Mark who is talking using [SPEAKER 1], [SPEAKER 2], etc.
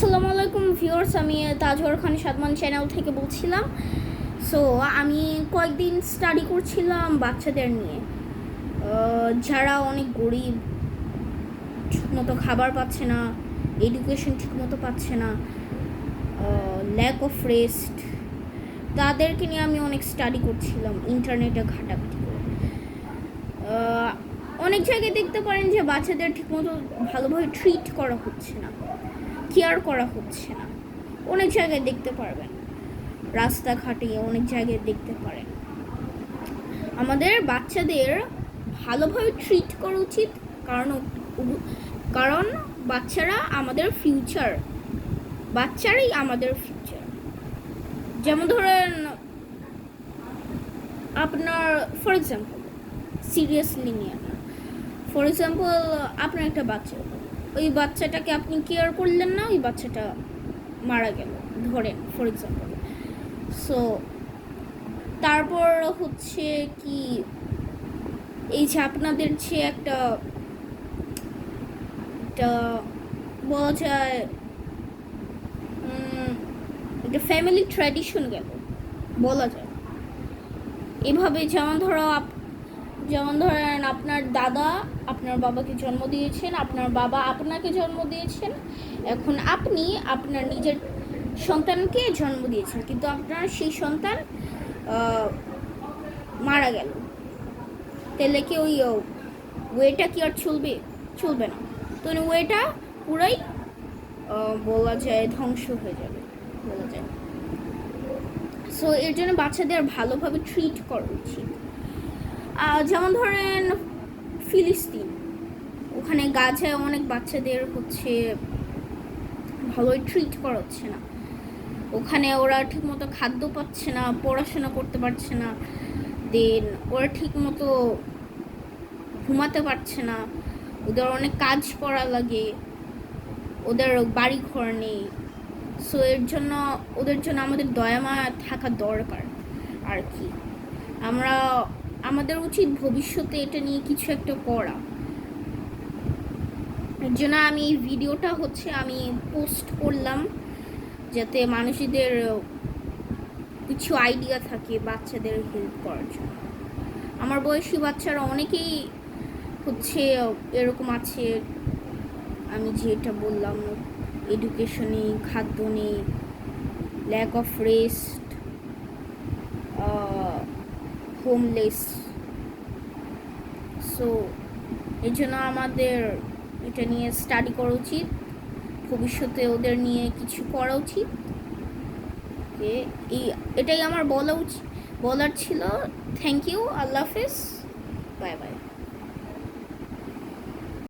[SPEAKER 1] আসসালামু আলাইকুম ভিউয়ার্স, আমি তাজওয়ার খান সাদমান চ্যানেল থেকে বলছিলাম। সো আমি কয়েকদিন স্টাডি করছিলাম বাচ্চাদের নিয়ে, যারা অনেক গরিব, ঠিকমতো খাবার পাচ্ছে না, এডুকেশন ঠিকমতো পাচ্ছে না, ল্যাক অফ রেস্ট, তাদেরকে নিয়ে আমি অনেক স্টাডি করছিলাম ইন্টারনেটে ঘাটাঘাটি করে। অনেক জায়গায় দেখতে পারেন যে বাচ্চাদের ঠিকমতো ভালোভাবে ট্রিট করা হচ্ছে না, কেয়ার করা হচ্ছে না। অনেক জায়গায় দেখতে পারবেন, রাস্তাঘাটে অনেক জায়গায় দেখতে পারেন। আমাদের বাচ্চাদের ভালোভাবে ট্রিট করা উচিত, কারণ বাচ্চারা আমাদের ফিউচার, বাচ্চারাই আমাদের ফিউচার। যেমন ধরেন আপনার ফর এক্সাম্পল, সিরিয়াসলি নিয়ে না, ফর এক্সাম্পল আপনার একটা বাচ্চা, ওই বাচ্চাটাকে আপনি কেয়ার করলেন না, ওই বাচ্চাটা মারা গেল ধরেন ফর এক্সাম্পল। সো তারপর হচ্ছে কি, এই যে আপনাদের যে একটা বলা যায় একটা ফ্যামিলি ট্র্যাডিশন গেল বলা যায় এভাবে। যেমন ধরেন আপনার দাদা আপনার বাবাকে জন্ম দিয়েছেন, আপনার বাবা আপনাকে জন্ম দিয়েছেন, এখন আপনি আপনার নিজের সন্তানকে জন্ম দিয়েছেন, কিন্তু আপনার সেই সন্তান মারা গেল, তাহলে কি ওই ওয়েটা কি আর চলবে না? তো ওয়েটা পুরাই বলা যায় ধ্বংস হয়ে যাবে বলা যায়। সো এর জন্য বাচ্চাদের ভালোভাবে ট্রিট করা উচিত। যেমন ধরেন ফিলিস্তিন, ওখানে গাজায় অনেক বাচ্চাদের হচ্ছে ভালোই ট্রিট করা হচ্ছে না। ওখানে ওরা ঠিকমতো খাদ্য পাচ্ছে না, পড়াশোনা করতে পারছে না, দেন ওরা ঠিকমতো ঘুমাতে পারছে না, ওদের অনেক কাজ করা লাগে, ওদের বাড়ি ঘর নেই। সো এর জন্য ওদের জন্য আমাদের দয়ামায়া থাকা দরকার আর কি। আমাদের উচিত ভবিষ্যতে এটা নিয়ে কিছু একটা করা। এর জন্য আমি এই ভিডিওটা আমি পোস্ট করলাম, যাতে মানুষদের কিছু আইডিয়া থাকে বাচ্চাদের হেল্প করার জন্য। আমার বয়সী বাচ্চারা অনেকেই এরকম আছে, আমি যেটা বললাম, এডুকেশন নেই, খাদ্য নেই, lack of rest, homeless. So এই জন্য আমাদের এটা নিয়ে স্টাডি করা উচিত, ভবিষ্যতে ওদের নিয়ে কিছু করা উচিত। এটাই আমার বলার ছিল। থ্যাংক ইউ, আল্লাহ হাফেজ, বাই বাই।